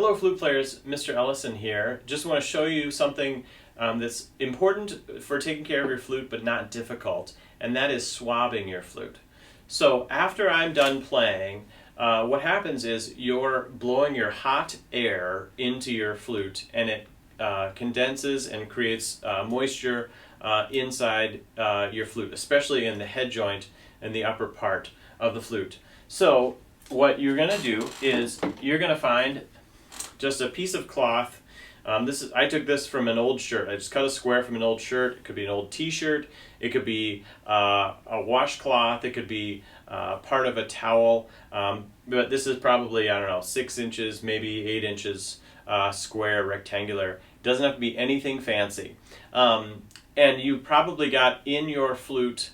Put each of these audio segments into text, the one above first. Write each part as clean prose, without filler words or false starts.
Hello flute players, Mr. Ellison here. Just want to show you something that's important for taking care of your flute but not difficult, and that is swabbing your flute. So after I'm done playing, what happens is you're blowing your hot air into your flute, and it condenses and creates moisture inside your flute, especially in the head joint and the upper part of the flute. So what you're going to do is you're going to find just a piece of cloth. I took this from an old shirt. I just cut a square from an old shirt. It could be an old t-shirt. It could be a washcloth. It could be part of a towel. But this is probably, I don't know, 6 inches, maybe 8 inches square, rectangular. It doesn't have to be anything fancy. And you probably got in your flute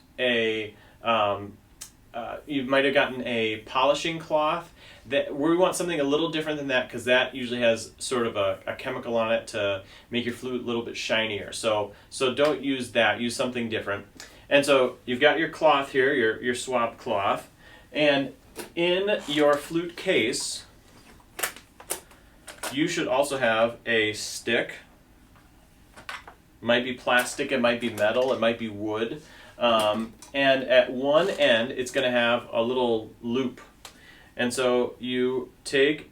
you might have gotten a polishing cloth. We want something a little different than that because that usually has sort of a chemical on it to make your flute a little bit shinier. So don't use that. Use something different. And so you've got your cloth here, your swab cloth, and in your flute case, you should also have a stick. It might be plastic, it might be metal, it might be wood. And at one end, it's going to have a little loop. And so you take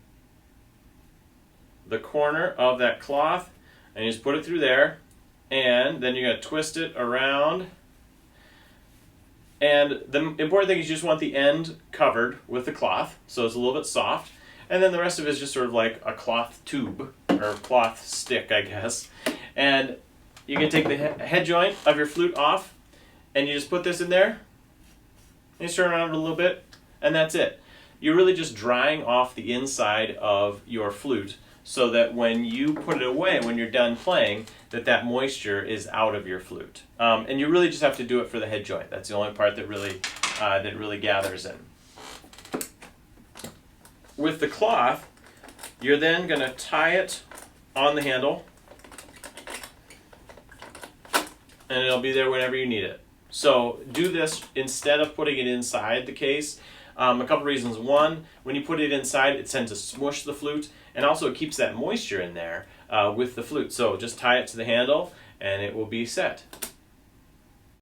the corner of that cloth and you just put it through there, and then you're going to twist it around. And the important thing is you just want the end covered with the cloth, so it's a little bit soft. And then the rest of it is just sort of like a cloth tube, or cloth stick, I guess. And you can take the head joint of your flute off, and you just put this in there, and you turn around a little bit, and that's it. You're really just drying off the inside of your flute so that when you put it away, when you're done playing, that moisture is out of your flute. And you really just have to do it for the head joint. That's the only part that really gathers in. With the cloth, you're then going to tie it on the handle, and it'll be there whenever you need it. So do this instead of putting it inside the case. A couple reasons. One, when you put it inside, it tends to smush the flute, and also it keeps that moisture in there with the flute. So just tie it to the handle, and it will be set.